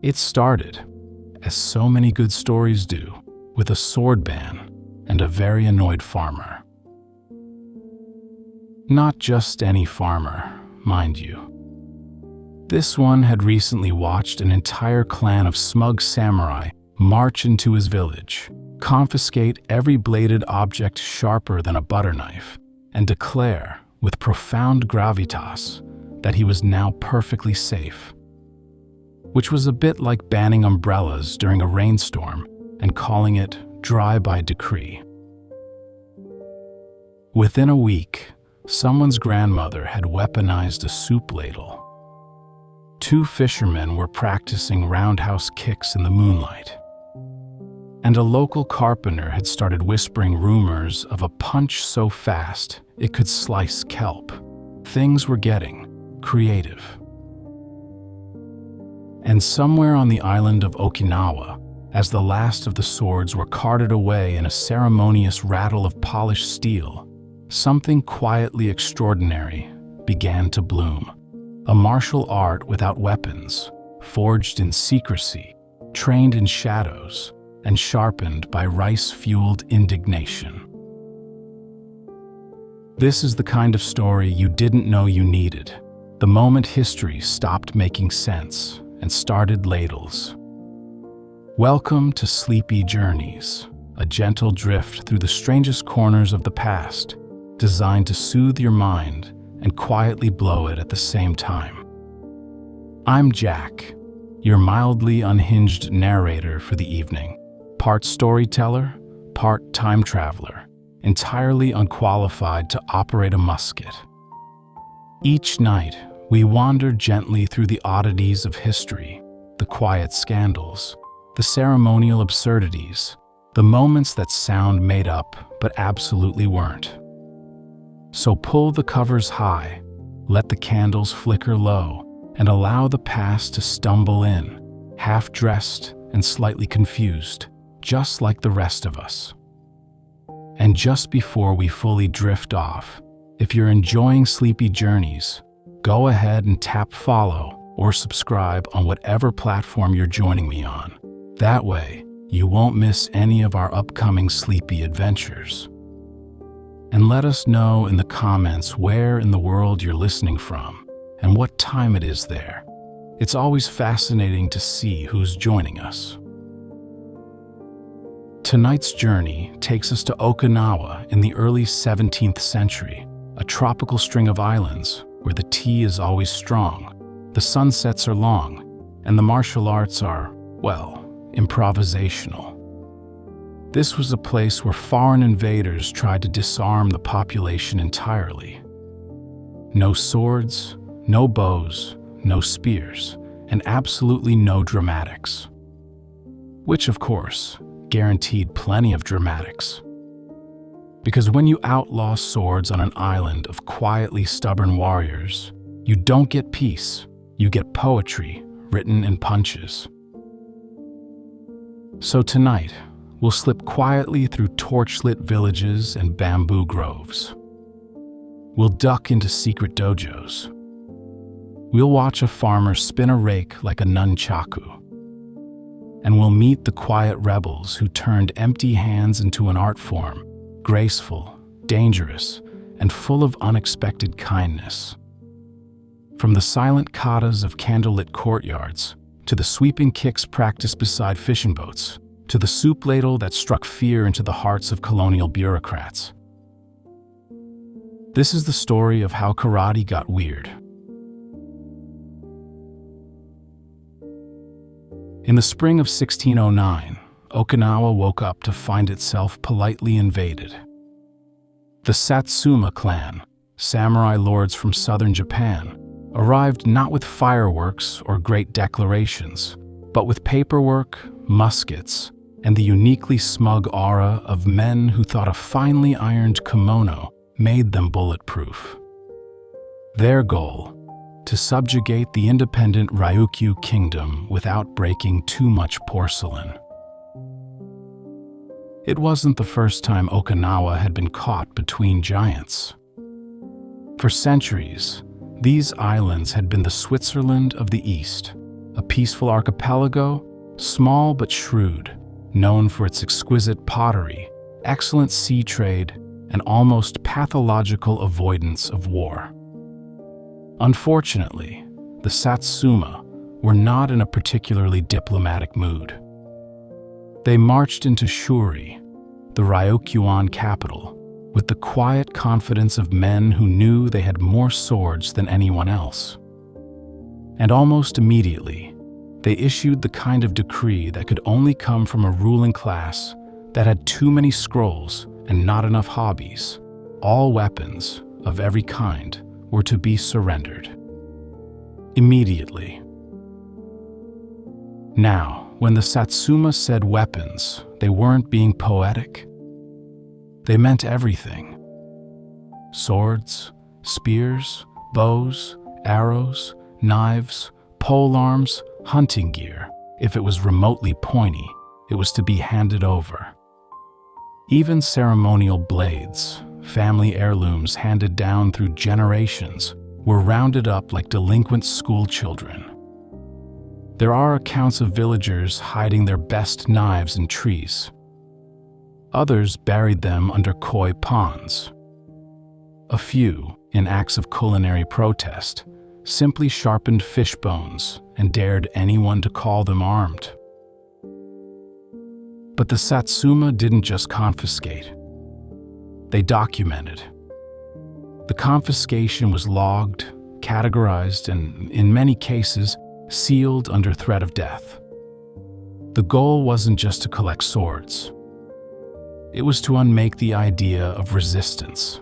It started, as so many good stories do, with a sword ban and a very annoyed farmer. Not just any farmer, mind you. This one had recently watched an entire clan of smug samurai march into his village, confiscate every bladed object sharper than a butter knife, and declare, with profound gravitas, that he was now perfectly safe. Which was a bit like banning umbrellas during a rainstorm and calling it dry by decree. Within a week, someone's grandmother had weaponized a soup ladle. 2 fishermen were practicing roundhouse kicks in the moonlight. And a local carpenter had started whispering rumors of a punch so fast it could slice kelp. Things were getting creative. And somewhere on the island of Okinawa, as the last of the swords were carted away in a ceremonious rattle of polished steel, something quietly extraordinary began to bloom. A martial art without weapons, forged in secrecy, trained in shadows, and sharpened by rice-fueled indignation. This is the kind of story you didn't know you needed, the moment history stopped making sense and started ladles. Welcome to Sleepy Journeys, a gentle drift through the strangest corners of the past, designed to soothe your mind and quietly blow it at the same time. I'm Jack, your mildly unhinged narrator for the evening, part storyteller, part time traveler, entirely unqualified to operate a musket. Each night, we wander gently through the oddities of history, the quiet scandals, the ceremonial absurdities, the moments that sound made up but absolutely weren't. So pull the covers high, let the candles flicker low, and allow the past to stumble in, half-dressed and slightly confused, just like the rest of us. And just before we fully drift off, if you're enjoying Sleepy Journeys, go ahead and tap follow or subscribe on whatever platform you're joining me on. That way, you won't miss any of our upcoming sleepy adventures. And let us know in the comments where in the world you're listening from and what time it is there. It's always fascinating to see who's joining us. Tonight's journey takes us to Okinawa in the early 17th century, a tropical string of islands where the tea is always strong, the sunsets are long, and the martial arts are, well, improvisational. This was a place where foreign invaders tried to disarm the population entirely. No swords, no bows, no spears, and absolutely no dramatics. Which, of course, guaranteed plenty of dramatics. Because when you outlaw swords on an island of quietly stubborn warriors, you don't get peace, you get poetry written in punches. So tonight, we'll slip quietly through torchlit villages and bamboo groves. We'll duck into secret dojos. We'll watch a farmer spin a rake like a nunchaku. And we'll meet the quiet rebels who turned empty hands into an art form, graceful, dangerous, and full of unexpected kindness. From the silent katas of candlelit courtyards, to the sweeping kicks practiced beside fishing boats, to the soup ladle that struck fear into the hearts of colonial bureaucrats. This is the story of how karate got weird. In the spring of 1609, Okinawa woke up to find itself politely invaded. The Satsuma clan, samurai lords from southern Japan, arrived not with fireworks or great declarations, but with paperwork, muskets, and the uniquely smug aura of men who thought a finely ironed kimono made them bulletproof. Their goal: to subjugate the independent Ryukyu kingdom without breaking too much porcelain. It wasn't the first time Okinawa had been caught between giants. For centuries, these islands had been the Switzerland of the East, a peaceful archipelago, small but shrewd, known for its exquisite pottery, excellent sea trade, and almost pathological avoidance of war. Unfortunately, the Satsuma were not in a particularly diplomatic mood. They marched into Shuri, the Ryukyuan capital, with the quiet confidence of men who knew they had more swords than anyone else. And almost immediately, they issued the kind of decree that could only come from a ruling class that had too many scrolls and not enough hobbies. All weapons, of every kind, were to be surrendered. Immediately. Now, when the Satsuma said weapons, they weren't being poetic. They meant everything. Swords, spears, bows, arrows, knives, polearms, hunting gear. If it was remotely pointy, it was to be handed over. Even ceremonial blades, family heirlooms handed down through generations, were rounded up like delinquent school children. There are accounts of villagers hiding their best knives in trees. Others buried them under koi ponds. A few, in acts of culinary protest, simply sharpened fish bones and dared anyone to call them armed. But the Satsuma didn't just confiscate. They documented. The confiscation was logged, categorized, and, in many cases, sealed under threat of death. The goal wasn't just to collect swords. It was to unmake the idea of resistance.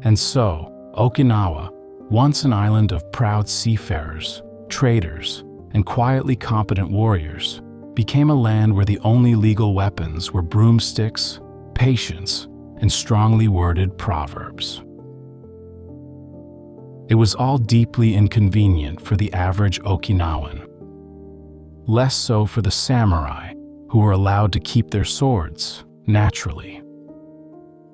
And so, Okinawa, once an island of proud seafarers, traders, and quietly competent warriors, became a land where the only legal weapons were broomsticks, patience, and strongly worded proverbs. It was all deeply inconvenient for the average Okinawan. Less so for the samurai, who were allowed to keep their swords, naturally.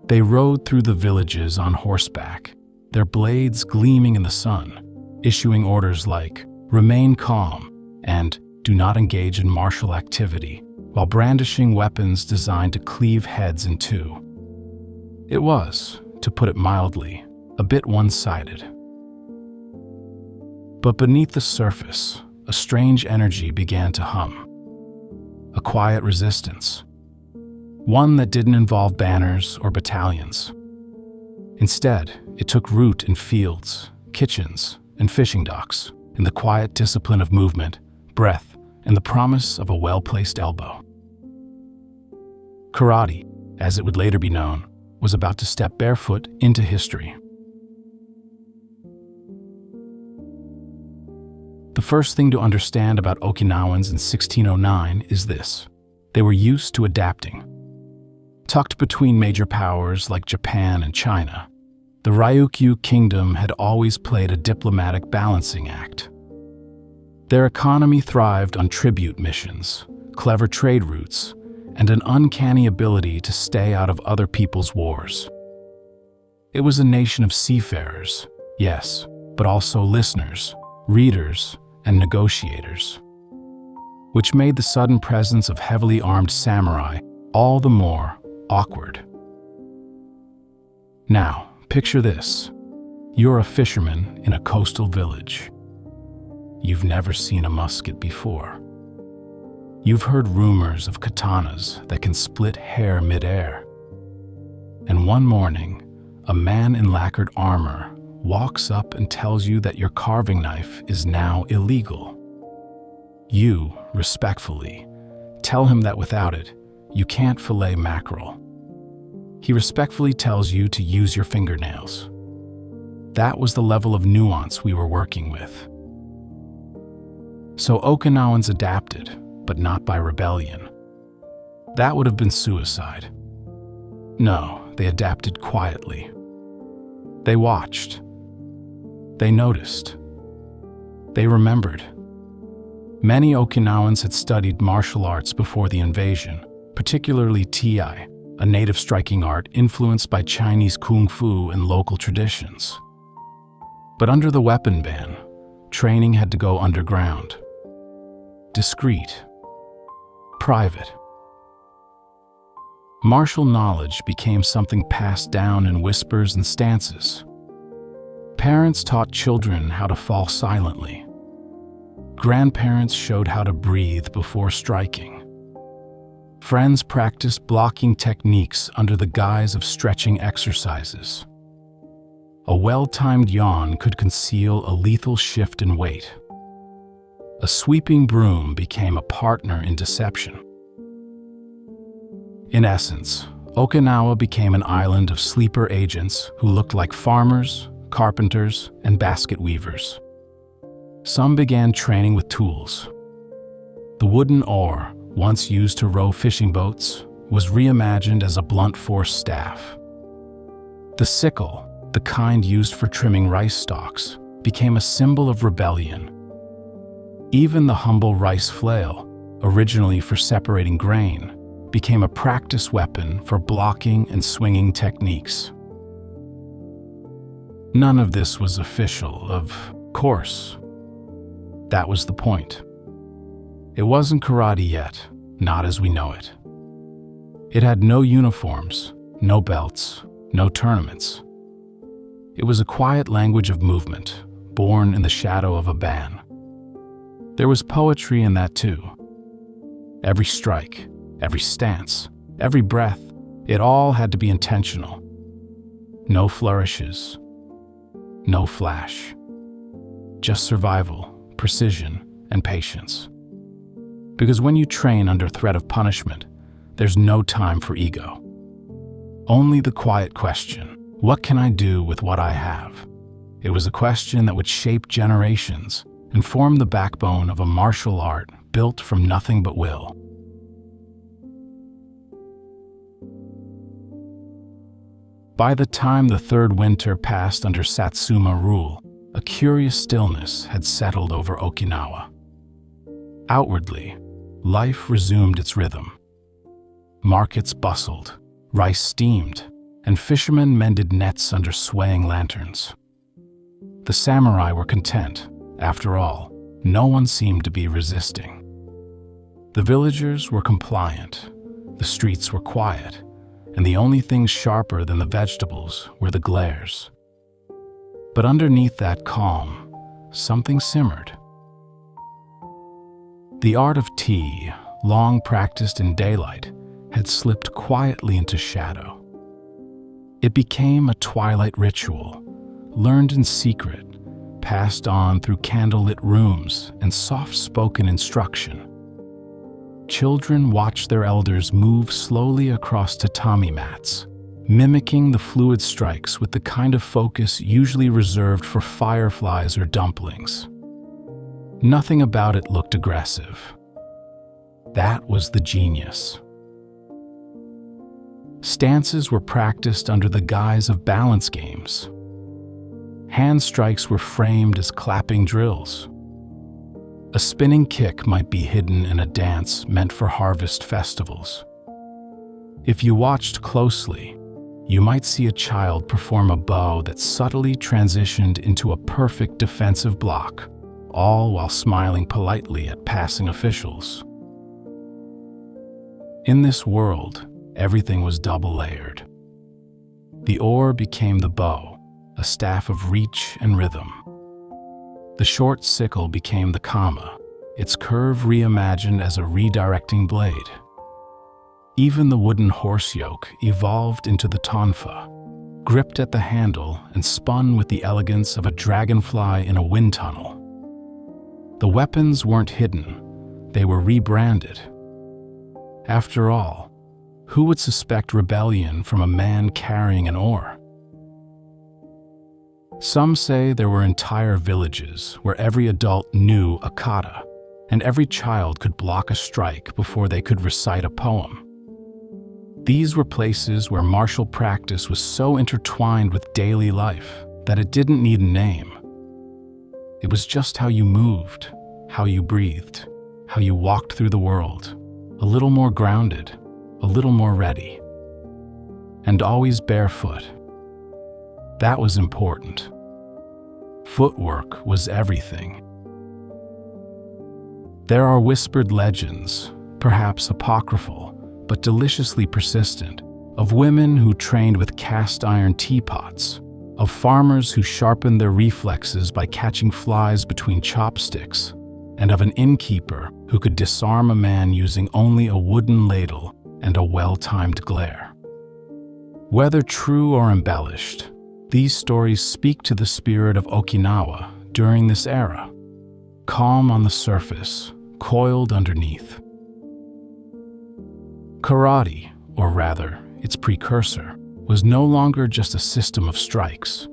They rode through the villages on horseback, their blades gleaming in the sun, issuing orders like, "Remain calm," and "Do not engage in martial activity," while brandishing weapons designed to cleave heads in two. It was, to put it mildly, a bit one-sided. But beneath the surface, a strange energy began to hum. A quiet resistance. One that didn't involve banners or battalions. Instead, it took root in fields, kitchens, and fishing docks, in the quiet discipline of movement, breath, and the promise of a well-placed elbow. Karate, as it would later be known, was about to step barefoot into history. The first thing to understand about Okinawans in 1609 is this: they were used to adapting. Tucked between major powers like Japan and China, the Ryukyu kingdom had always played a diplomatic balancing act. Their economy thrived on tribute missions, clever trade routes, and an uncanny ability to stay out of other people's wars. It was a nation of seafarers, yes, but also listeners, readers, and negotiators, which made the sudden presence of heavily armed samurai all the more awkward. Now, picture this. You're a fisherman in a coastal village. You've never seen a musket before. You've heard rumors of katanas that can split hair mid-air. And one morning, a man in lacquered armor walks up and tells you that your carving knife is now illegal. You, respectfully, tell him that without it, you can't fillet mackerel. He respectfully tells you to use your fingernails. That was the level of nuance we were working with. So Okinawans adapted, but not by rebellion. That would have been suicide. No, they adapted quietly. They watched. They noticed. They remembered. Many Okinawans had studied martial arts before the invasion, particularly Ti, a native striking art influenced by Chinese kung fu and local traditions. But under the weapon ban, training had to go underground. discreet, private. Martial knowledge became something passed down in whispers and stances. Parents taught children how to fall silently. Grandparents showed how to breathe before striking. Friends practiced blocking techniques under the guise of stretching exercises. A well-timed yawn could conceal a lethal shift in weight. A sweeping broom became a partner in deception. In essence, Okinawa became an island of sleeper agents who looked like farmers, carpenters, and basket weavers. Some began training with tools. The wooden oar, once used to row fishing boats, was reimagined as a blunt force staff. The sickle, the kind used for trimming rice stalks, became a symbol of rebellion. Even the humble rice flail, originally for separating grain, became a practice weapon for blocking and swinging techniques. None of this was official, of course. That was the point. It wasn't karate yet, not as we know it. It had no uniforms, no belts, no tournaments. It was a quiet language of movement, born in the shadow of a ban. There was poetry in that too. Every strike, every stance, every breath, it all had to be intentional. No flourishes, no flash. Just survival, precision, and patience. Because when you train under threat of punishment, there's no time for ego. Only the quiet question, what can I do with what I have? It was a question that would shape generations and form the backbone of a martial art built from nothing but will. By the time the third winter passed under Satsuma rule, a curious stillness had settled over Okinawa. Outwardly, life resumed its rhythm. Markets bustled, rice steamed, and fishermen mended nets under swaying lanterns. The samurai were content. After all, no one seemed to be resisting. The villagers were compliant, the streets were quiet, and the only things sharper than the vegetables were the glares. But underneath that calm, something simmered. The art of tea, long practiced in daylight, had slipped quietly into shadow. It became a twilight ritual, learned in secret, passed on through candlelit rooms and soft-spoken instruction. Children watched their elders move slowly across tatami mats, mimicking the fluid strikes with the kind of focus usually reserved for fireflies or dumplings. Nothing about it looked aggressive. That was the genius. Stances were practiced under the guise of balance games. Hand strikes were framed as clapping drills. A spinning kick might be hidden in a dance meant for harvest festivals. If you watched closely, you might see a child perform a bow that subtly transitioned into a perfect defensive block, all while smiling politely at passing officials. In this world, everything was double-layered. The oar became the bow, a staff of reach and rhythm. The short sickle became the kame, its curve reimagined as a redirecting blade. Even the wooden horse yoke evolved into the tonfa, gripped at the handle and spun with the elegance of a dragonfly in a wind tunnel. The weapons weren't hidden, they were rebranded. After all, who would suspect rebellion from a man carrying an oar? Some say there were entire villages where every adult knew a kata, and every child could block a strike before they could recite a poem. These were places where martial practice was so intertwined with daily life that it didn't need a name. It was just how you moved, how you breathed, how you walked through the world, a little more grounded, a little more ready. And always barefoot. That was important. Footwork was everything. There are whispered legends, perhaps apocryphal, but deliciously persistent, of women who trained with cast iron teapots, of farmers who sharpened their reflexes by catching flies between chopsticks, and of an innkeeper who could disarm a man using only a wooden ladle and a well-timed glare. Whether true or embellished, these stories speak to the spirit of Okinawa during this era, calm on the surface, coiled underneath. Karate, or rather, its precursor, was no longer just a system of strikes.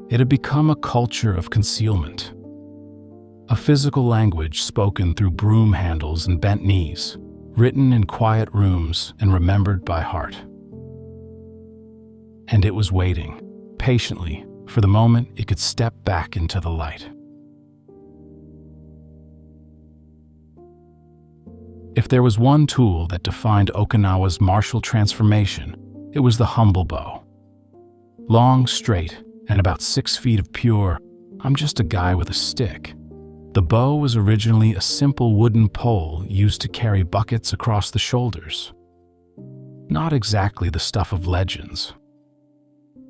It had become a culture of concealment, a physical language spoken through broom handles and bent knees, written in quiet rooms and remembered by heart. And it was waiting, patiently, for the moment it could step back into the light. If there was one tool that defined Okinawa's martial transformation, it was the humble bow. Long, straight, and about 6 feet of pure, "I'm just a guy with a stick." The bow was originally a simple wooden pole used to carry buckets across the shoulders. Not exactly the stuff of legends.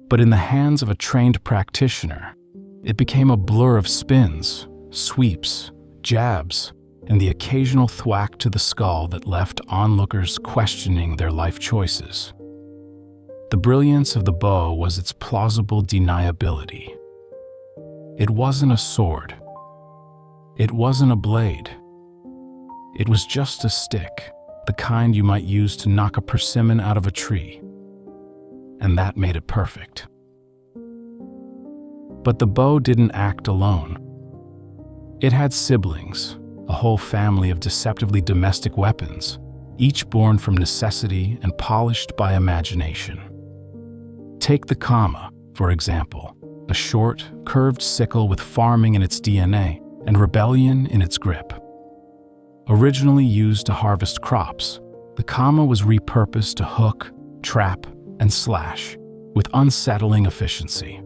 But in the hands of a trained practitioner, it became a blur of spins, sweeps, jabs, and the occasional thwack to the skull that left onlookers questioning their life choices. The brilliance of the bow was its plausible deniability. It wasn't a sword. It wasn't a blade. It was just a stick, the kind you might use to knock a persimmon out of a tree. And that made it perfect. But the bow didn't act alone. It had siblings, a whole family of deceptively domestic weapons, each born from necessity and polished by imagination. Take the kime, for example, a short, curved sickle with farming in its DNA and rebellion in its grip. Originally used to harvest crops, the kime was repurposed to hook, trap, and slash with unsettling efficiency.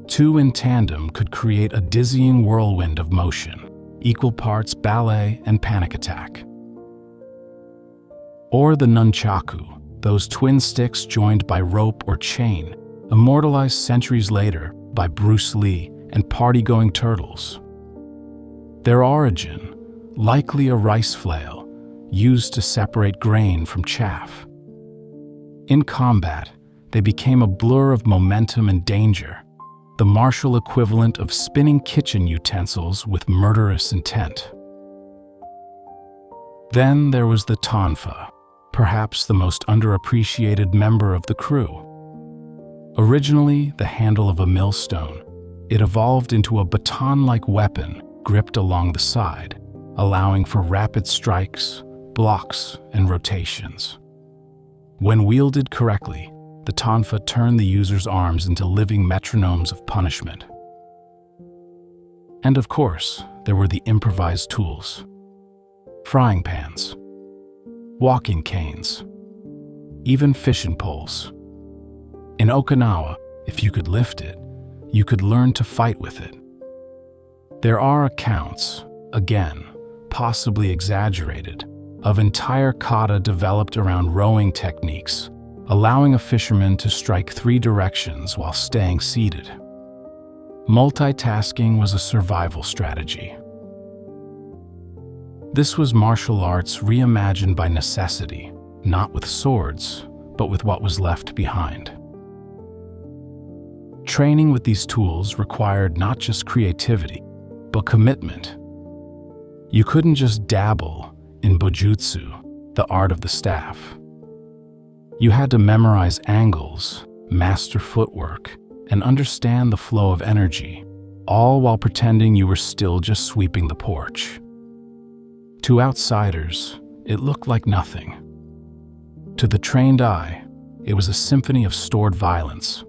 Two in tandem could create a dizzying whirlwind of motion, equal parts ballet and panic attack. Or the nunchaku, those twin sticks joined by rope or chain, immortalized centuries later by Bruce Lee and party-going turtles. Their origin, likely a rice flail, used to separate grain from chaff. In combat, they became a blur of momentum and danger, the martial equivalent of spinning kitchen utensils with murderous intent. Then there was the tonfa, perhaps the most underappreciated member of the crew. Originally the handle of a millstone, it evolved into a baton-like weapon gripped along the side, allowing for rapid strikes, blocks, and rotations. When wielded correctly, the tonfa turned the user's arms into living metronomes of punishment. And of course, there were the improvised tools. Frying pans, walking canes, even fishing poles. In Okinawa, if you could lift it, you could learn to fight with it. There are accounts, again, possibly exaggerated, of entire kata developed around rowing techniques, allowing a fisherman to strike 3 directions while staying seated. Multitasking was a survival strategy. This was martial arts reimagined by necessity, not with swords, but with what was left behind. Training with these tools required not just creativity, but commitment. You couldn't just dabble in bojutsu, the art of the staff. You had to memorize angles, master footwork, and understand the flow of energy, all while pretending you were still just sweeping the porch. To outsiders, it looked like nothing. To the trained eye, it was a symphony of stored violence.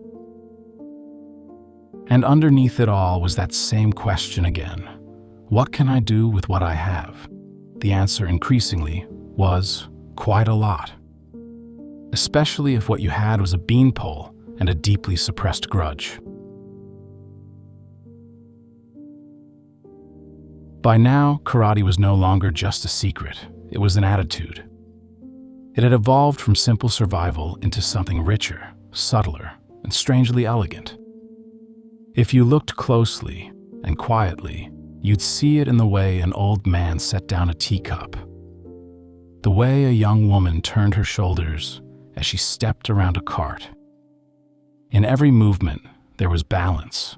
And underneath it all was that same question again. What can I do with what I have? The answer increasingly was quite a lot. Especially if what you had was a beanpole and a deeply suppressed grudge. By now, karate was no longer just a secret, it was an attitude. It had evolved from simple survival into something richer, subtler, and strangely elegant. If you looked closely and quietly, you'd see it in the way an old man set down a teacup, the way a young woman turned her shoulders as she stepped around a cart. In every movement, there was balance.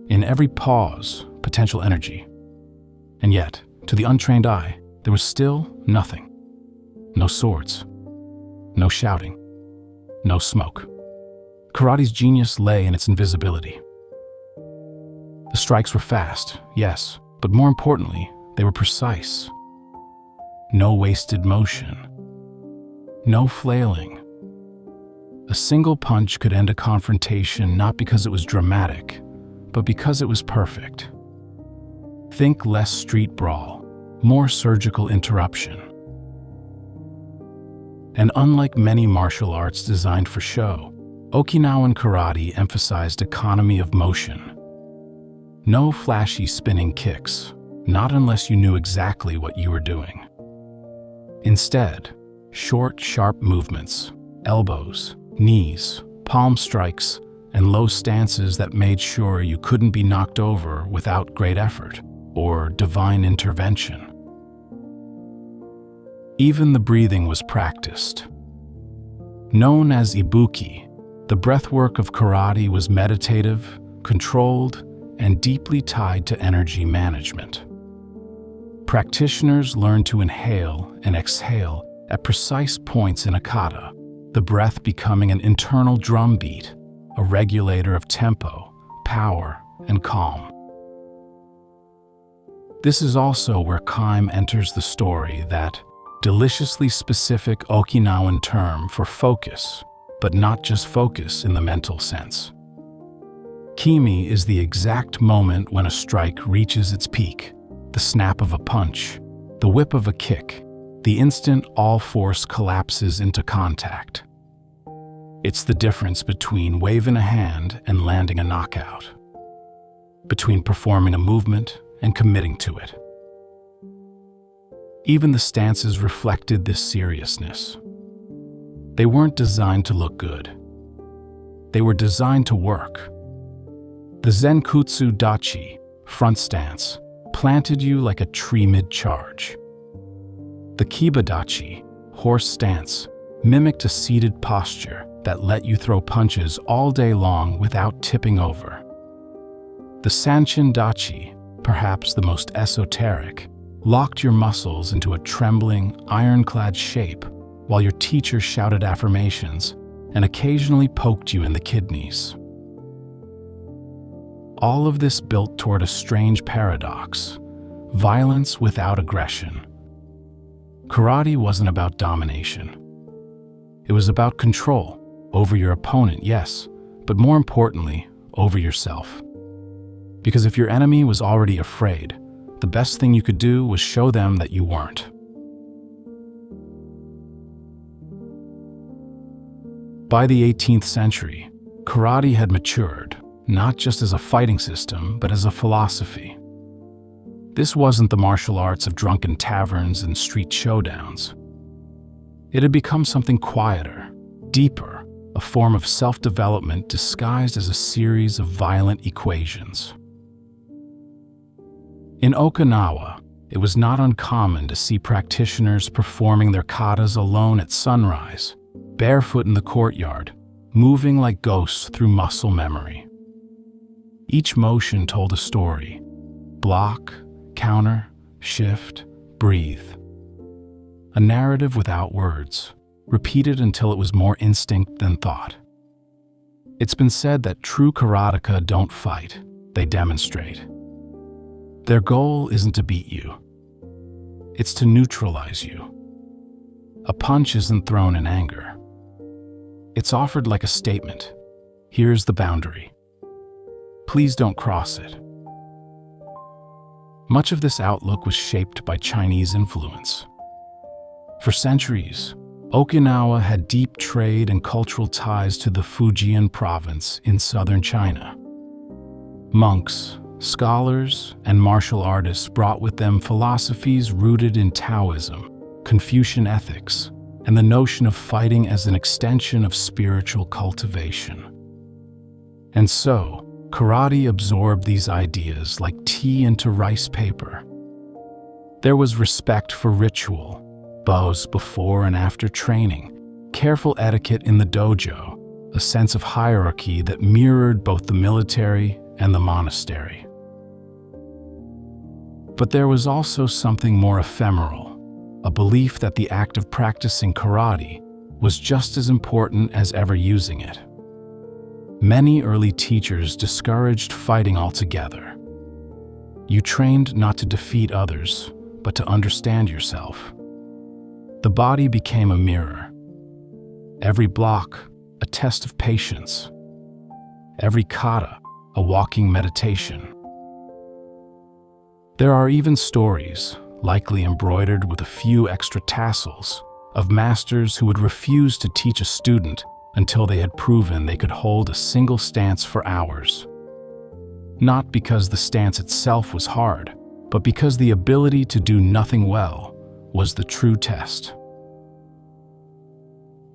In every pause, potential energy. And yet, to the untrained eye, there was still nothing. No swords, no shouting, no smoke. Karate's genius lay in its invisibility. The strikes were fast, yes, but more importantly, they were precise. No wasted motion. No flailing. A single punch could end a confrontation not because it was dramatic, but because it was perfect. Think less street brawl, more surgical interruption. And unlike many martial arts designed for show, Okinawan karate emphasized economy of motion. No flashy spinning kicks, not unless you knew exactly what you were doing. Instead, short, sharp movements, elbows, knees, palm strikes, and low stances that made sure you couldn't be knocked over without great effort or divine intervention. Even the breathing was practiced. Known as ibuki, the breathwork of karate was meditative, controlled, and deeply tied to energy management. Practitioners learned to inhale and exhale at precise points in a kata, the breath becoming an internal drumbeat, a regulator of tempo, power, and calm. This is also where kime enters the story, that deliciously specific Okinawan term for focus, but not just focus in the mental sense. Kime is the exact moment when a strike reaches its peak, the snap of a punch, the whip of a kick, the instant all force collapses into contact. It's the difference between waving a hand and landing a knockout, between performing a movement and committing to it. Even the stances reflected this seriousness. They weren't designed to look good. They were designed to work. The Zenkutsu Dachi, front stance, planted you like a tree mid-charge. The Kiba Dachi, horse stance, mimicked a seated posture that let you throw punches all day long without tipping over. The Sanchin Dachi, perhaps the most esoteric, locked your muscles into a trembling, ironclad shape while your teacher shouted affirmations and occasionally poked you in the kidneys. All of this built toward a strange paradox: violence without aggression. Karate wasn't about domination. It was about control over your opponent, yes, but more importantly, over yourself. Because if your enemy was already afraid, the best thing you could do was show them that you weren't. By the 18th century, karate had matured, not just as a fighting system, but as a philosophy. This wasn't the martial arts of drunken taverns and street showdowns. It had become something quieter, deeper, a form of self-development disguised as a series of violent equations. In Okinawa, it was not uncommon to see practitioners performing their katas alone at sunrise, barefoot in the courtyard, moving like ghosts through muscle memory. Each motion told a story: block, counter, shift, breathe. A narrative without words, repeated until it was more instinct than thought. It's been said that true karateka don't fight, they demonstrate. Their goal isn't to beat you. It's to neutralize you. A punch isn't thrown in anger. It's offered like a statement. Here's the boundary. Please don't cross it. Much of this outlook was shaped by Chinese influence. For centuries, Okinawa had deep trade and cultural ties to the Fujian province in southern China. Monks, scholars and martial artists brought with them philosophies rooted in Taoism, Confucian ethics, and the notion of fighting as an extension of spiritual cultivation. And so, karate absorbed these ideas like tea into rice paper. There was respect for ritual, bows before and after training, careful etiquette in the dojo, a sense of hierarchy that mirrored both the military and the monastery. But there was also something more ephemeral, a belief that the act of practicing karate was just as important as ever using it. Many early teachers discouraged fighting altogether. You trained not to defeat others, but to understand yourself. The body became a mirror. Every block, a test of patience. Every kata, a walking meditation. There are even stories, likely embroidered with a few extra tassels, of masters who would refuse to teach a student until they had proven they could hold a single stance for hours. Not because the stance itself was hard, but because the ability to do nothing well was the true test.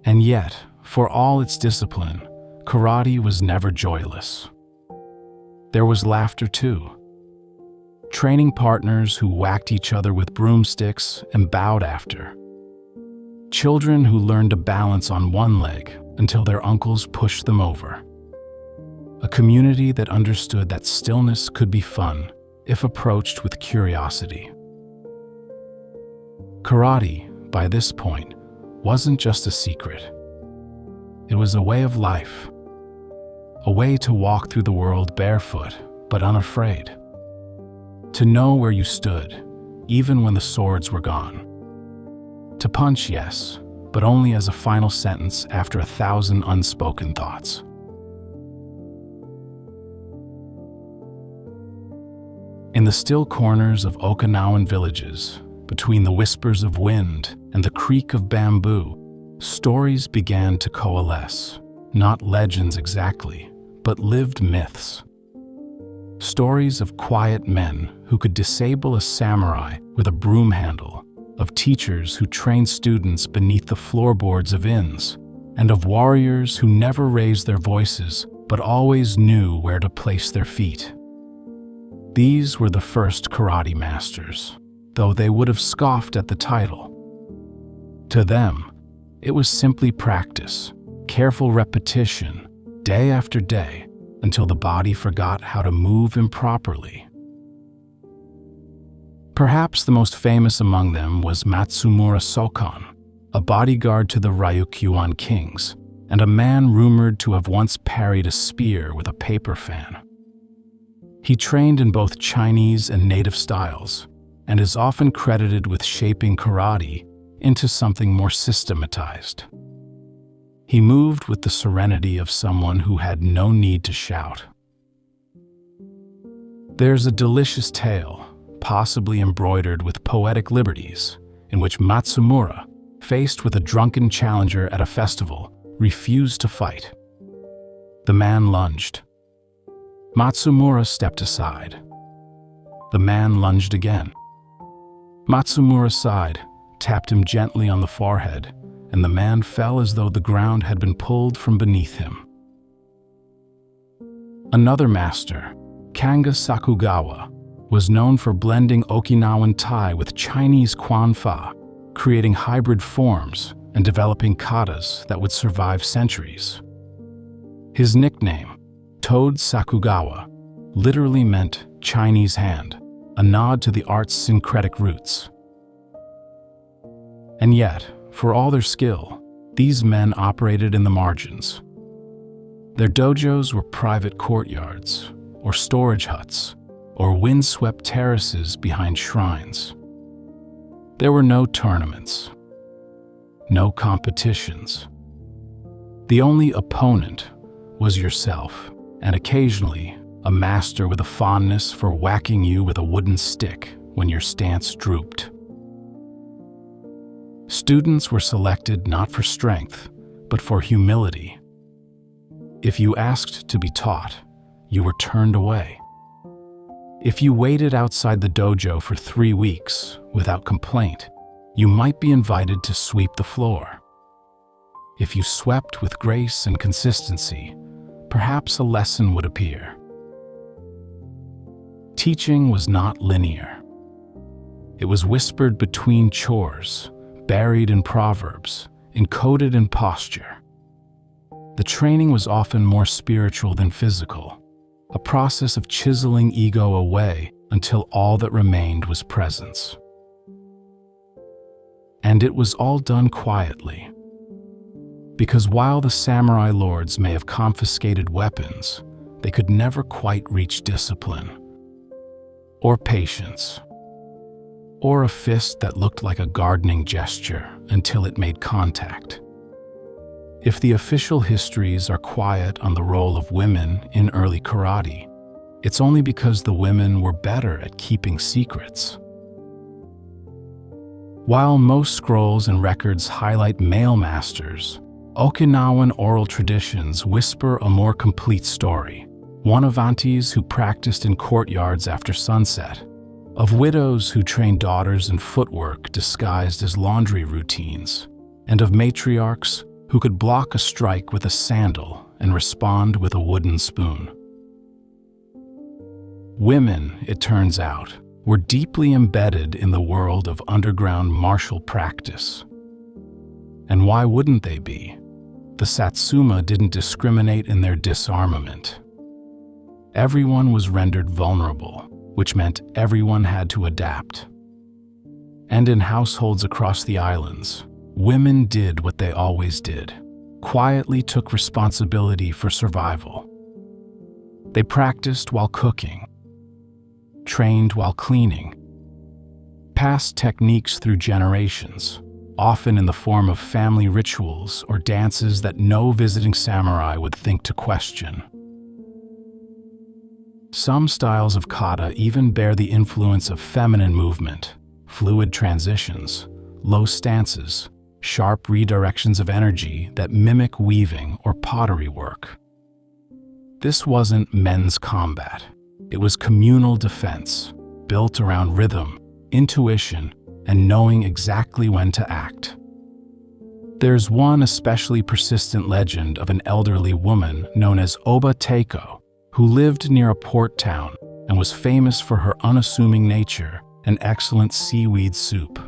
And yet, for all its discipline, karate was never joyless. There was laughter too. Training partners who whacked each other with broomsticks and bowed after. Children who learned to balance on one leg until their uncles pushed them over. A community that understood that stillness could be fun if approached with curiosity. Karate, by this point, wasn't just a secret. It was a way of life. A way to walk through the world barefoot, but unafraid. To know where you stood, even when the swords were gone. To punch, yes, but only as a final sentence after 1,000 unspoken thoughts. In the still corners of Okinawan villages, between the whispers of wind and the creak of bamboo, stories began to coalesce. Not legends exactly, but lived myths. Stories of quiet men who could disable a samurai with a broom handle, of teachers who trained students beneath the floorboards of inns, and of warriors who never raised their voices but always knew where to place their feet. These were the first karate masters, though they would have scoffed at the title. To them, it was simply practice, careful repetition, day after day, until the body forgot how to move improperly. Perhaps the most famous among them was Matsumura Sokan, a bodyguard to the Ryukyuan kings, and a man rumored to have once parried a spear with a paper fan. He trained in both Chinese and native styles, and is often credited with shaping karate into something more systematized. He moved with the serenity of someone who had no need to shout. There's a delicious tale, possibly embroidered with poetic liberties, in which Matsumura, faced with a drunken challenger at a festival, refused to fight. The man lunged. Matsumura stepped aside. The man lunged again. Matsumura sighed, tapped him gently on the forehead, and the man fell as though the ground had been pulled from beneath him. Another master, Kanga Sakugawa, was known for blending Okinawan Tai with Chinese Kwanfa, creating hybrid forms and developing katas that would survive centuries. His nickname, Toad Sakugawa, literally meant Chinese hand, a nod to the art's syncretic roots. And yet, for all their skill, these men operated in the margins. Their dojos were private courtyards, or storage huts, or windswept terraces behind shrines. There were no tournaments, no competitions. The only opponent was yourself, and occasionally a master with a fondness for whacking you with a wooden stick when your stance drooped. Students were selected not for strength, but for humility. If you asked to be taught, you were turned away. If you waited outside the dojo for 3 weeks without complaint, you might be invited to sweep the floor. If you swept with grace and consistency, perhaps a lesson would appear. Teaching was not linear. It was whispered between chores, buried in proverbs, encoded in posture. The training was often more spiritual than physical, a process of chiseling ego away until all that remained was presence. And it was all done quietly. Because while the samurai lords may have confiscated weapons, they could never quite reach discipline, or patience, or a fist that looked like a gardening gesture until it made contact. If the official histories are quiet on the role of women in early karate, it's only because the women were better at keeping secrets. While most scrolls and records highlight male masters, Okinawan oral traditions whisper a more complete story. One of aunties who practiced in courtyards after sunset, of widows who trained daughters in footwork disguised as laundry routines, and of matriarchs who could block a strike with a sandal and respond with a wooden spoon. Women, it turns out, were deeply embedded in the world of underground martial practice. And why wouldn't they be? The Satsuma didn't discriminate in their disarmament. Everyone was rendered vulnerable, which meant everyone had to adapt. And in households across the islands, women did what they always did, quietly took responsibility for survival. They practiced while cooking, trained while cleaning, passed techniques through generations, often in the form of family rituals or dances that no visiting samurai would think to question. Some styles of kata even bear the influence of feminine movement, fluid transitions, low stances, sharp redirections of energy that mimic weaving or pottery work. This wasn't men's combat. It was communal defense, built around rhythm, intuition, and knowing exactly when to act. There's one especially persistent legend of an elderly woman known as Oba Teiko, who lived near a port town and was famous for her unassuming nature and excellent seaweed soup.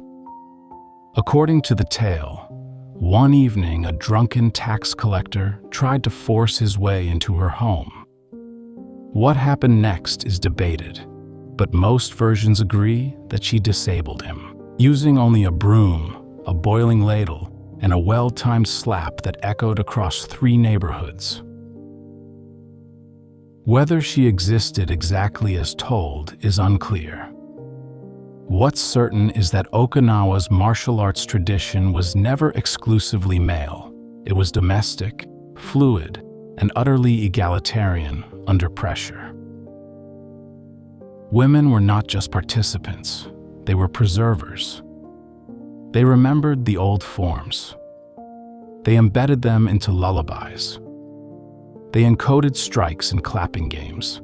According to the tale, one evening a drunken tax collector tried to force his way into her home. What happened next is debated, but most versions agree that she disabled him, using only a broom, a boiling ladle, and a well-timed slap that echoed across 3 neighborhoods. Whether she existed exactly as told is unclear. What's certain is that Okinawa's martial arts tradition was never exclusively male. It was domestic, fluid, and utterly egalitarian under pressure. Women were not just participants, they were preservers. They remembered the old forms. They embedded them into lullabies. They encoded strikes and clapping games.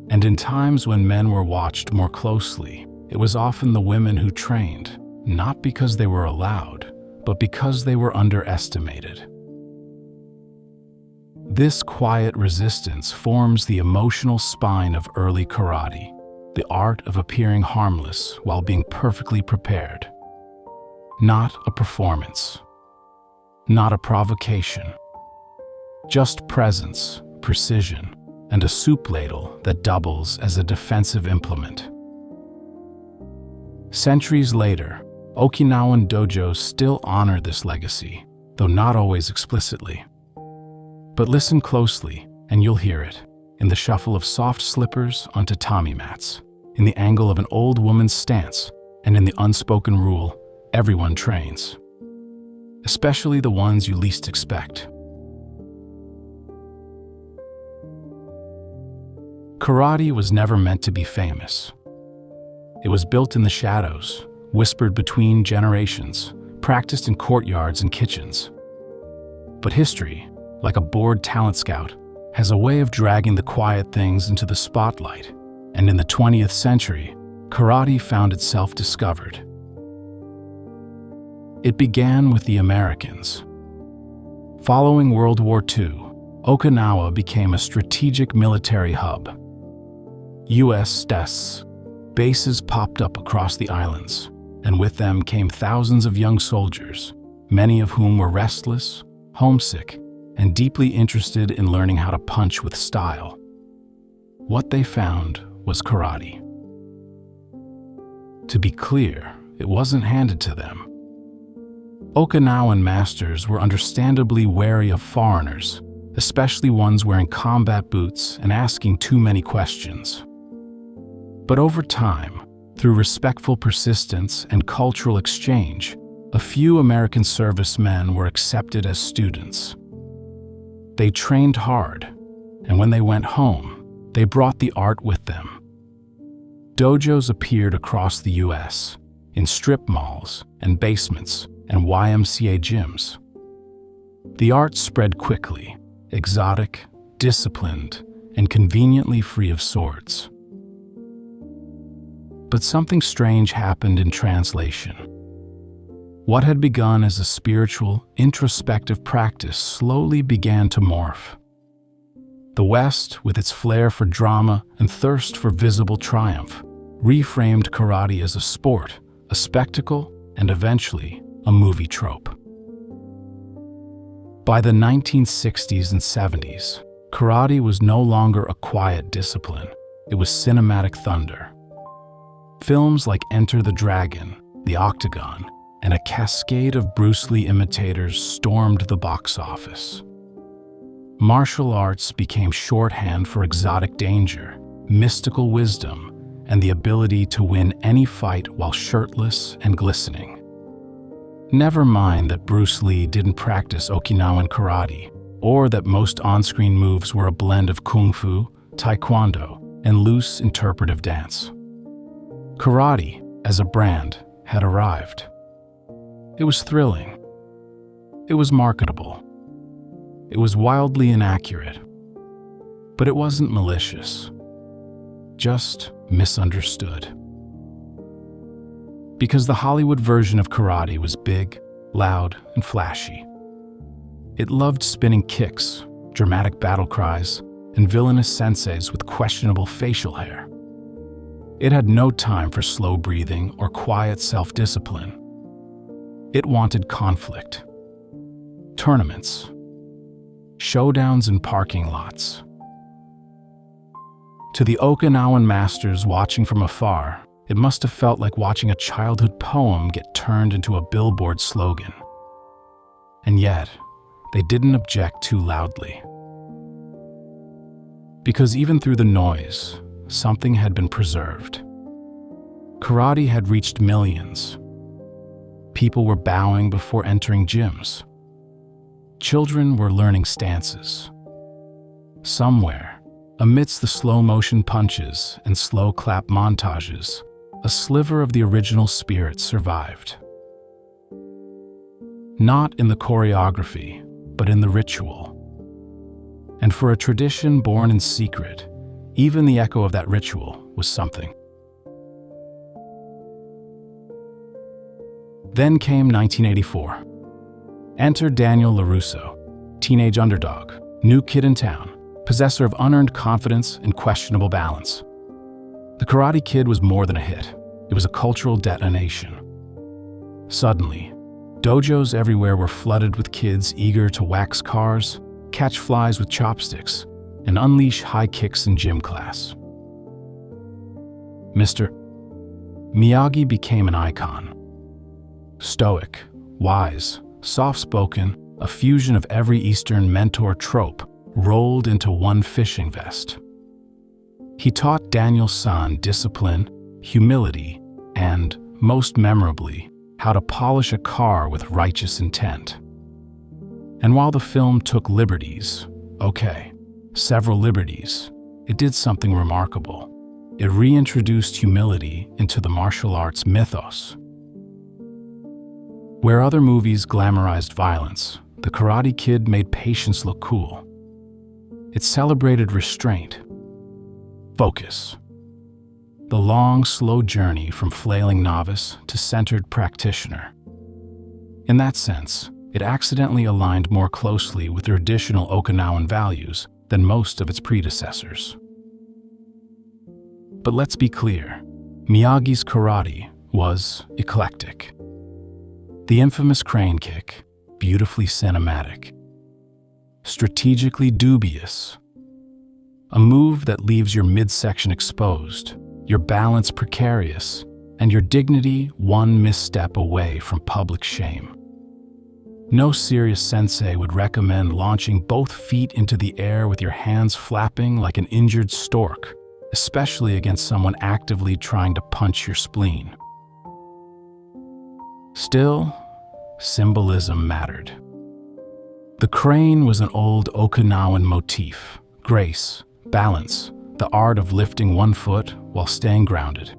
And in times when men were watched more closely, it was often the women who trained, not because they were allowed, but because they were underestimated. This quiet resistance forms the emotional spine of early karate, the art of appearing harmless while being perfectly prepared. Not a performance, not a provocation, just presence, precision, and a soup ladle that doubles as a defensive implement. Centuries later, Okinawan dojos still honor this legacy, though not always explicitly. But listen closely, and you'll hear it, in the shuffle of soft slippers on tatami mats, in the angle of an old woman's stance, and in the unspoken rule, everyone trains. Especially the ones you least expect. Karate was never meant to be famous. It was built in the shadows, whispered between generations, practiced in courtyards and kitchens. But history, like a bored talent scout, has a way of dragging the quiet things into the spotlight, And in the 20th century, karate found itself discovered. It began with the Americans. Following World War II, Okinawa became a strategic military hub. U.S. bases popped up across the islands, and with them came thousands of young soldiers, many of whom were restless, homesick, and deeply interested in learning how to punch with style. What they found was karate. To be clear, it wasn't handed to them. Okinawan masters were understandably wary of foreigners, especially ones wearing combat boots and asking too many questions. But over time, through respectful persistence and cultural exchange, a few American servicemen were accepted as students. They trained hard, and when they went home, they brought the art with them. Dojos appeared across the U.S., in strip malls and basements and YMCA gyms. The art spread quickly, exotic, disciplined, and conveniently free of swords. But something strange happened in translation. What had begun as a spiritual, introspective practice slowly began to morph. The West, with its flair for drama and thirst for visible triumph, reframed karate as a sport, a spectacle, and eventually, a movie trope. By the 1960s and 70s, karate was no longer a quiet discipline. It was cinematic thunder. Films like Enter the Dragon, The Octagon, and a cascade of Bruce Lee imitators stormed the box office. Martial arts became shorthand for exotic danger, mystical wisdom, and the ability to win any fight while shirtless and glistening. Never mind that Bruce Lee didn't practice Okinawan karate, or that most on-screen moves were a blend of kung fu, taekwondo, and loose interpretive dance. Karate, as a brand, had arrived. It was thrilling. It was marketable. It was wildly inaccurate. But it wasn't malicious. Just misunderstood. Because the Hollywood version of karate was big, loud, and flashy. It loved spinning kicks, dramatic battle cries, and villainous senseis with questionable facial hair. It had no time for slow breathing or quiet self-discipline. It wanted conflict. Tournaments. Showdowns in parking lots. To the Okinawan masters watching from afar, it must have felt like watching a childhood poem get turned into a billboard slogan. And yet, they didn't object too loudly. Because even through the noise, something had been preserved. Karate had reached millions. People were bowing before entering gyms. Children were learning stances. Somewhere, amidst the slow-motion punches and slow clap montages, a sliver of the original spirit survived. Not in the choreography, but in the ritual. And for a tradition born in secret, even the echo of that ritual was something. Then came 1984. Enter Daniel LaRusso, teenage underdog, new kid in town, possessor of unearned confidence and questionable balance. The Karate Kid was more than a hit. It was a cultural detonation. Suddenly, dojos everywhere were flooded with kids eager to wax cars, catch flies with chopsticks, and unleash high kicks in gym class. Mr. Miyagi became an icon. Stoic, wise, soft-spoken, a fusion of every Eastern mentor trope rolled into one fishing vest. He taught Daniel-san discipline, humility, and, most memorably, how to polish a car with righteous intent. And while the film took liberties, several liberties, it did something remarkable. It reintroduced humility into the martial arts mythos. Where other movies glamorized violence, The Karate Kid made patience look cool. It celebrated restraint, focus, the long, slow journey from flailing novice to centered practitioner. In that sense, it accidentally aligned more closely with traditional Okinawan values than most of its predecessors. But let's be clear, Miyagi's karate was eclectic. The infamous crane kick, beautifully cinematic. Strategically dubious. A move that leaves your midsection exposed, your balance precarious, and your dignity one misstep away from public shame. No serious sensei would recommend launching both feet into the air with your hands flapping like an injured stork, especially against someone actively trying to punch your spleen. Still, symbolism mattered. The crane was an old Okinawan motif: grace, balance, the art of lifting one foot while staying grounded.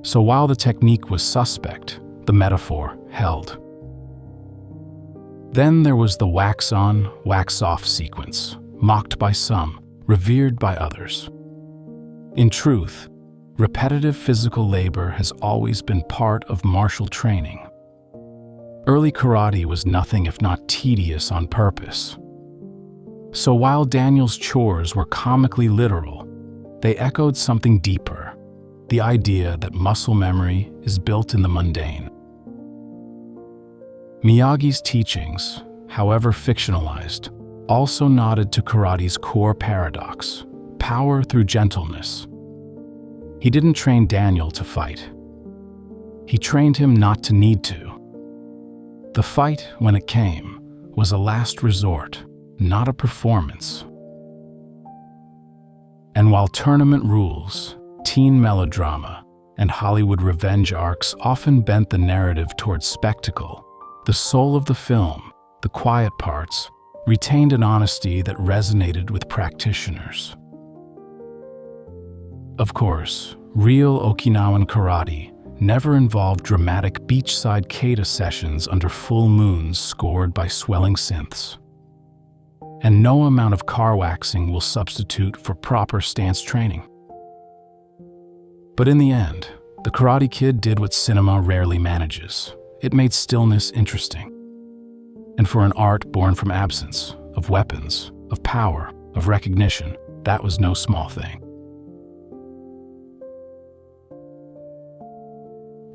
So while the technique was suspect, the metaphor held. Then there was the wax-on, wax-off sequence, mocked by some, revered by others. In truth, repetitive physical labor has always been part of martial training. Early karate was nothing if not tedious on purpose. So while Daniel's chores were comically literal, they echoed something deeper, the idea that muscle memory is built in the mundane. Miyagi's teachings, however fictionalized, also nodded to karate's core paradox: power through gentleness. He didn't train Daniel to fight. He trained him not to need to. The fight, when it came, was a last resort, not a performance. And while tournament rules, teen melodrama, and Hollywood revenge arcs often bent the narrative towards spectacle, the soul of the film, the quiet parts, retained an honesty that resonated with practitioners. Of course, real Okinawan karate never involved dramatic beachside kata sessions under full moons scored by swelling synths. And no amount of car waxing will substitute for proper stance training. But in the end, the Karate Kid did what cinema rarely manages. It made stillness interesting. And for an art born from absence, of weapons, of power, of recognition, that was no small thing.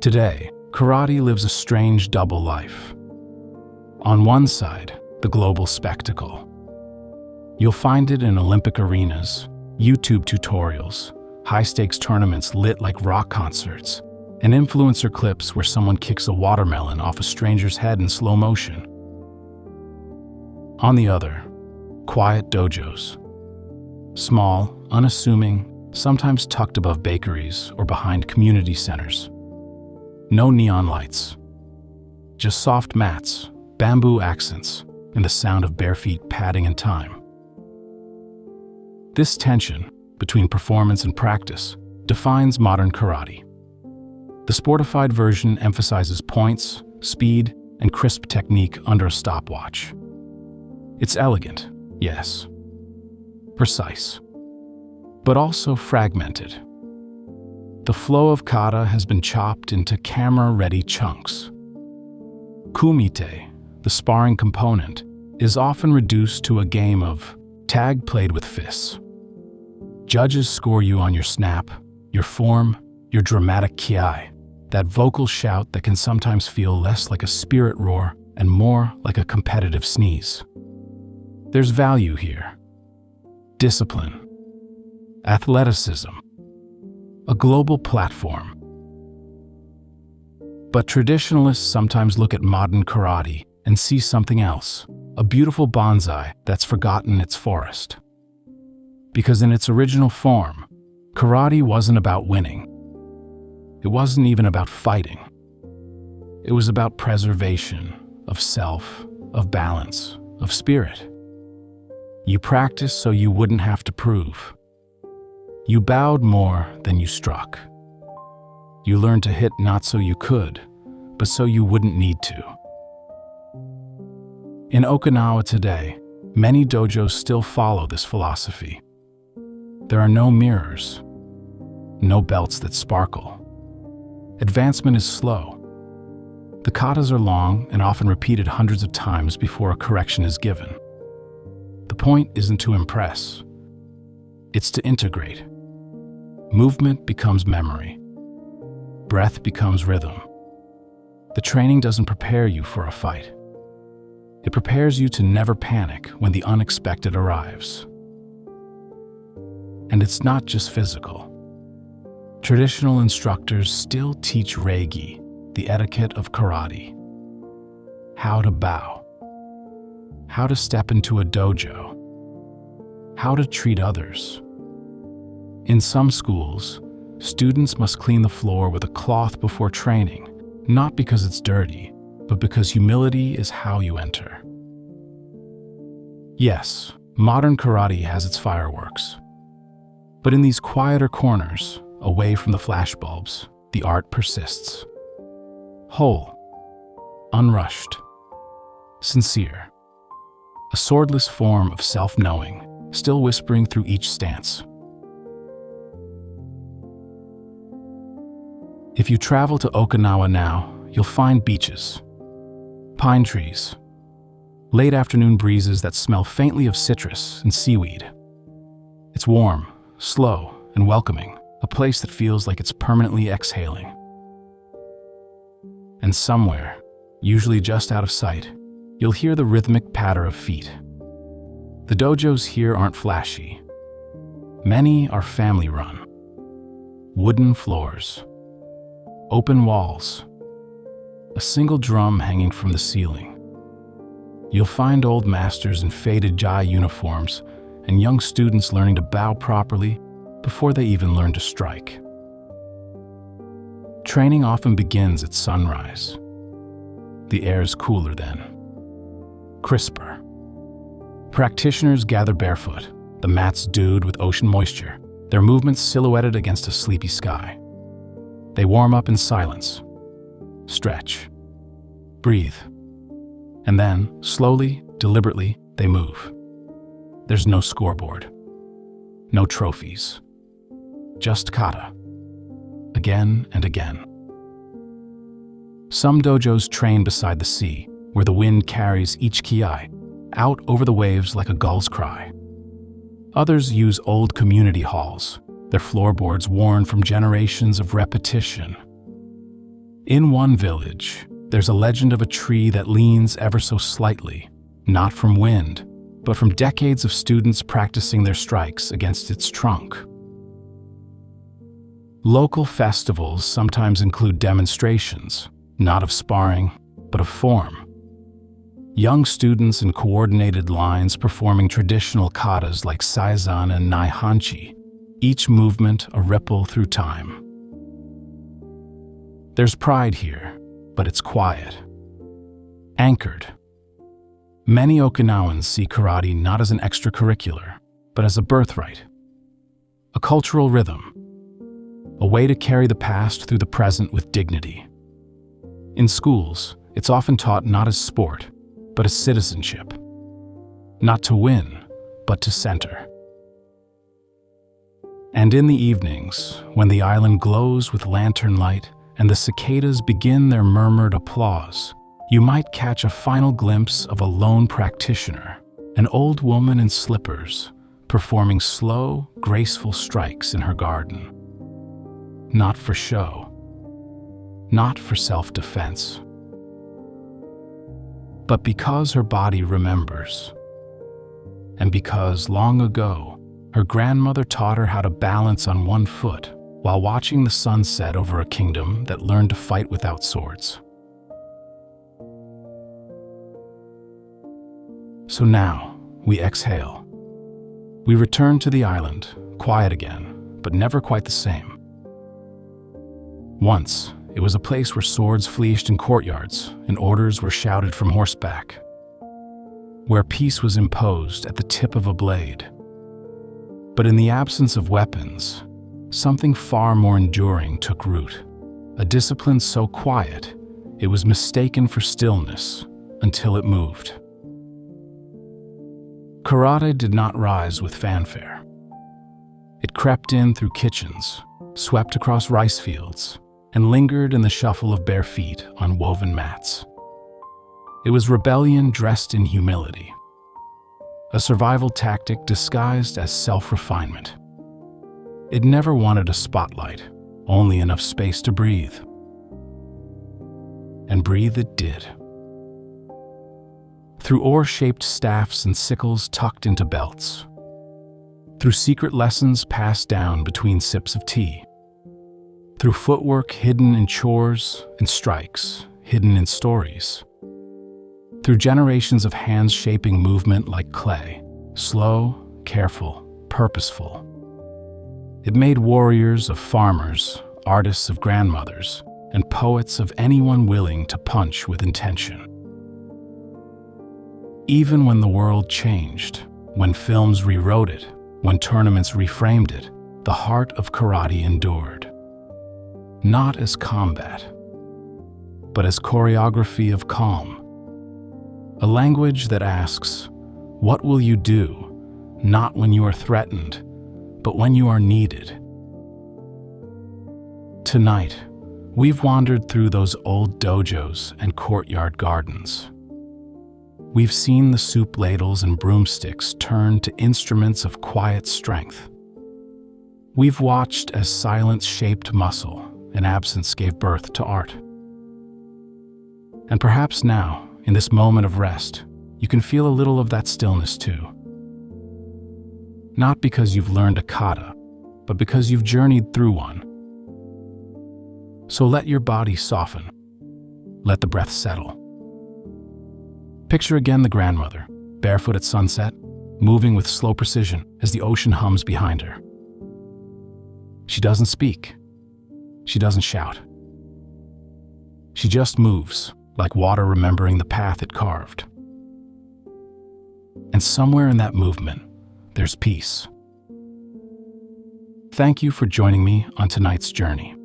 Today, karate lives a strange double life. On one side, the global spectacle. You'll find it in Olympic arenas, YouTube tutorials, high-stakes tournaments lit like rock concerts, and influencer clips where someone kicks a watermelon off a stranger's head in slow motion. On the other, quiet dojos. Small, unassuming, sometimes tucked above bakeries or behind community centers. No neon lights. Just soft mats, bamboo accents, and the sound of bare feet padding in time. This tension between performance and practice defines modern karate. The sportified version emphasizes points, speed, and crisp technique under a stopwatch. It's elegant, yes. Precise. But also fragmented. The flow of kata has been chopped into camera-ready chunks. Kumite, the sparring component, is often reduced to a game of tag played with fists. Judges score you on your snap, your form, your dramatic kiai, that vocal shout that can sometimes feel less like a spirit roar and more like a competitive sneeze. There's value here. Discipline. Athleticism. A global platform. But traditionalists sometimes look at modern karate and see something else, a beautiful bonsai that's forgotten its forest. Because in its original form, karate wasn't about winning. It wasn't even about fighting. It was about preservation of self, of balance, of spirit. You practiced so you wouldn't have to prove. You bowed more than you struck. You learned to hit not so you could, but so you wouldn't need to. In Okinawa today, many dojos still follow this philosophy. There are no mirrors. no belts that sparkle. Advancement is slow. The katas are long and often repeated hundreds of times before a correction is given. The point isn't to impress. It's to integrate. Movement becomes memory. Breath becomes rhythm. The training doesn't prepare you for a fight. It prepares you to never panic when the unexpected arrives. And it's not just physical. Traditional instructors still teach reigi, the etiquette of karate. How to bow. How to step into a dojo. How to treat others. In some schools, students must clean the floor with a cloth before training, not because it's dirty, but because humility is how you enter. Yes, modern karate has its fireworks. But in these quieter corners, away from the flashbulbs, the art persists. Whole, unrushed, sincere. A swordless form of self-knowing, still whispering through each stance. If you travel to Okinawa now, you'll find beaches, pine trees, late afternoon breezes that smell faintly of citrus and seaweed. It's warm, slow, and welcoming, a place that feels like it's permanently exhaling. And somewhere, usually just out of sight, you'll hear the rhythmic patter of feet. The dojos here aren't flashy. Many are family-run. Wooden floors, open walls, a single drum hanging from the ceiling. You'll find old masters in faded jai uniforms and young students learning to bow properly before they even learn to strike. Training often begins at sunrise. The air is cooler then, crisper. Practitioners gather barefoot, the mats dewed with ocean moisture, their movements silhouetted against a sleepy sky. They warm up in silence, stretch, breathe, and then, slowly, deliberately, they move. There's no scoreboard, no trophies, just kata, again and again. Some dojos train beside the sea, where the wind carries each kiai out over the waves like a gull's cry. Others use old community halls, their floorboards worn from generations of repetition. In one village, there's a legend of a tree that leans ever so slightly, not from wind, but from decades of students practicing their strikes against its trunk. Local festivals sometimes include demonstrations, not of sparring, but of form. Young students in coordinated lines performing traditional katas like saizan and nai-hanchi, each movement a ripple through time. There's pride here, but it's quiet, anchored. Many Okinawans see karate not as an extracurricular, but as a birthright, a cultural rhythm, a way to carry the past through the present with dignity. In schools, it's often taught not as sport, but as citizenship. Not to win, but to center. And in the evenings, when the island glows with lantern light and the cicadas begin their murmured applause, you might catch a final glimpse of a lone practitioner, an old woman in slippers, performing slow, graceful strikes in her garden. Not for show, not for self-defense, but because her body remembers. And because long ago, her grandmother taught her how to balance on one foot while watching the sun set over a kingdom that learned to fight without swords. So now, we exhale. We return to the island, quiet again, but never quite the same. Once, it was a place where swords fleeced in courtyards and orders were shouted from horseback, where peace was imposed at the tip of a blade. But in the absence of weapons, something far more enduring took root, a discipline so quiet it was mistaken for stillness until it moved. Karate did not rise with fanfare. It crept in through kitchens, swept across rice fields, and lingered in the shuffle of bare feet on woven mats. It was rebellion dressed in humility, a survival tactic disguised as self-refinement. It never wanted a spotlight, only enough space to breathe. And breathe it did. Through oar-shaped staffs and sickles tucked into belts. Through secret lessons passed down between sips of tea. Through footwork hidden in chores and strikes hidden in stories. Through generations of hands shaping movement like clay, slow, careful, purposeful. It made warriors of farmers, artists of grandmothers, and poets of anyone willing to punch with intention. Even when the world changed, when films rewrote it, when tournaments reframed it, the heart of karate endured. Not as combat, but as choreography of calm. A language that asks, what will you do, not when you are threatened, but when you are needed? Tonight, we've wandered through those old dojos and courtyard gardens. We've seen the soup ladles and broomsticks turn to instruments of quiet strength. We've watched as silence shaped muscle and absence gave birth to art. And perhaps now, in this moment of rest, you can feel a little of that stillness too. Not because you've learned a kata, but because you've journeyed through one. So let your body soften. Let the breath settle. Picture again the grandmother, barefoot at sunset, moving with slow precision as the ocean hums behind her. She doesn't speak. She doesn't shout. She just moves, like water remembering the path it carved. And somewhere in that movement, there's peace. Thank you for joining me on tonight's journey.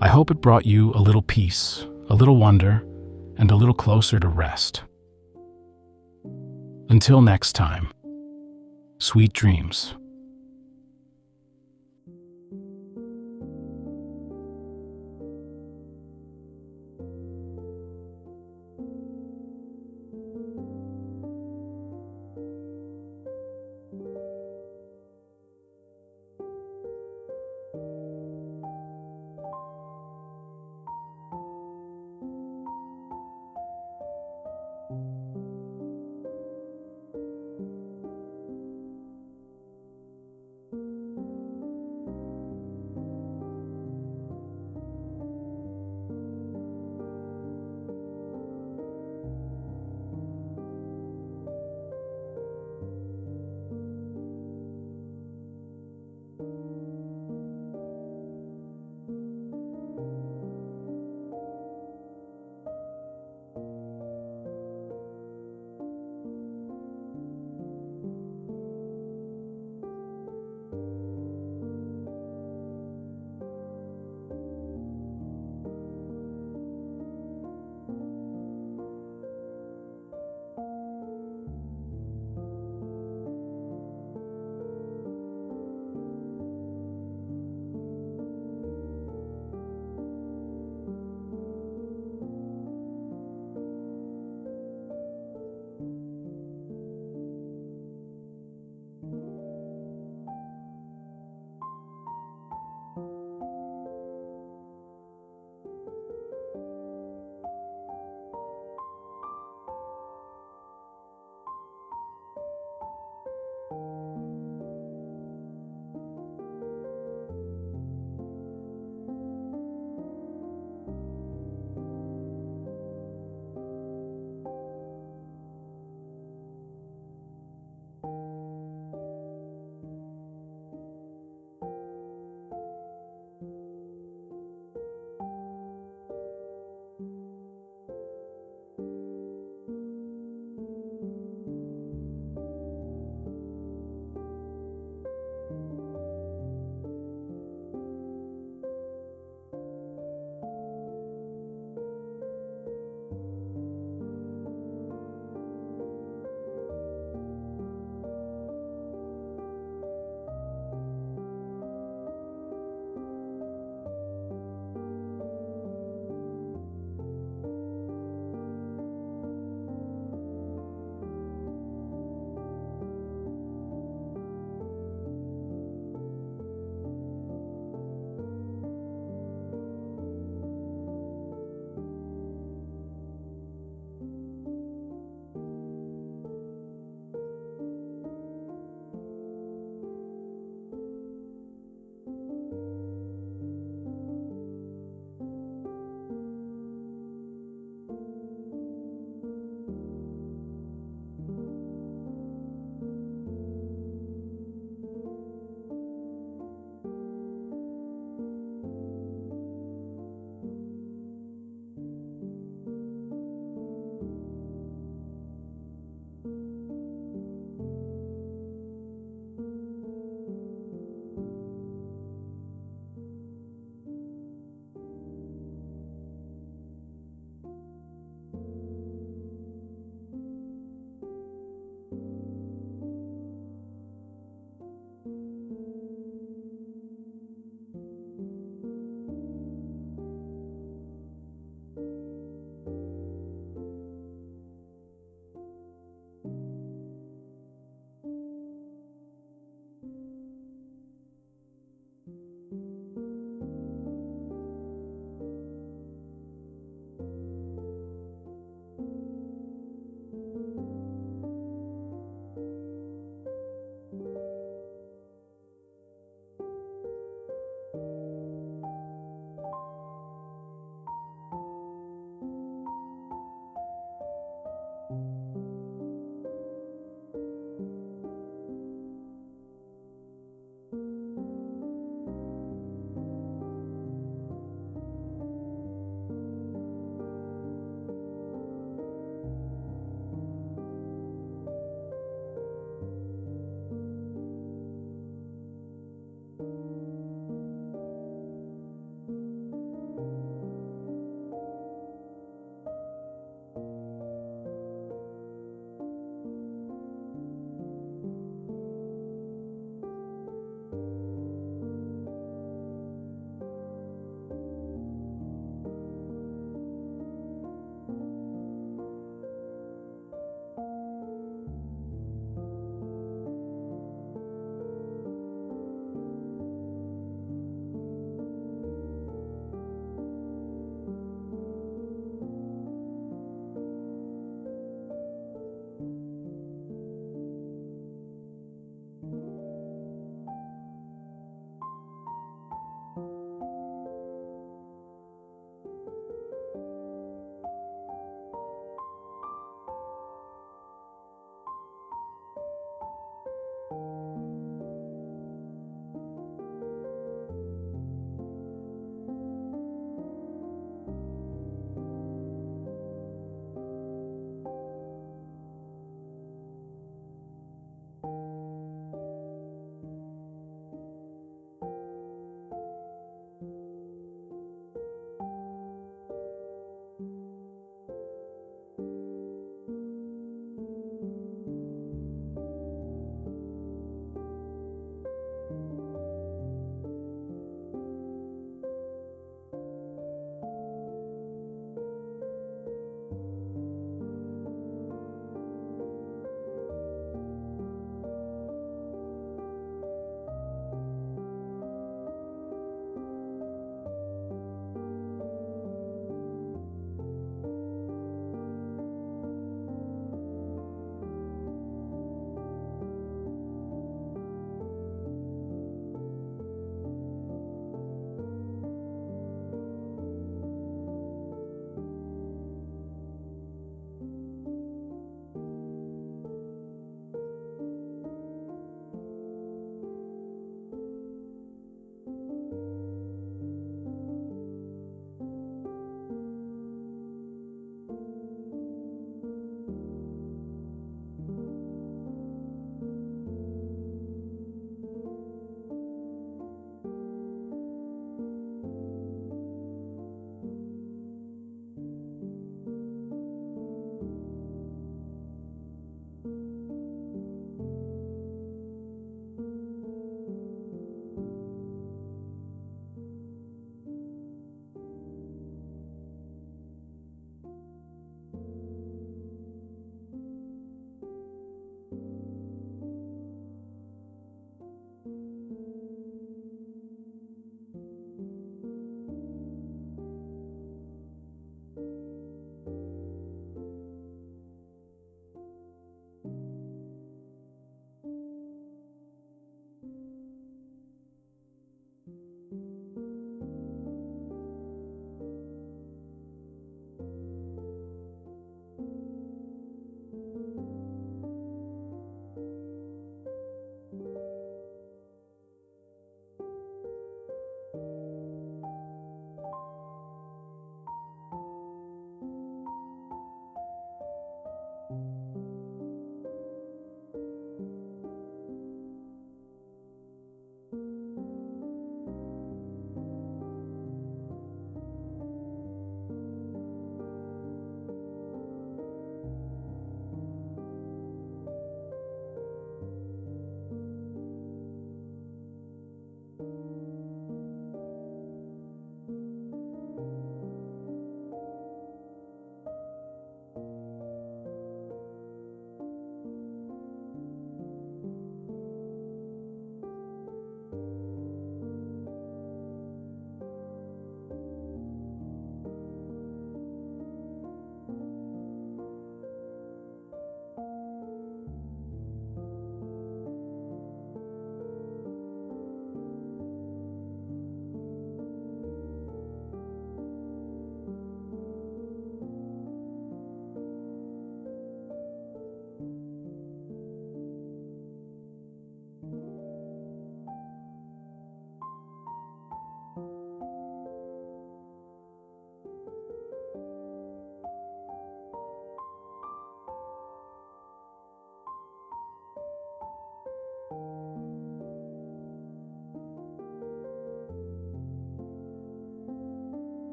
I hope it brought you a little peace, a little wonder, and a little closer to rest. Until next time, sweet dreams.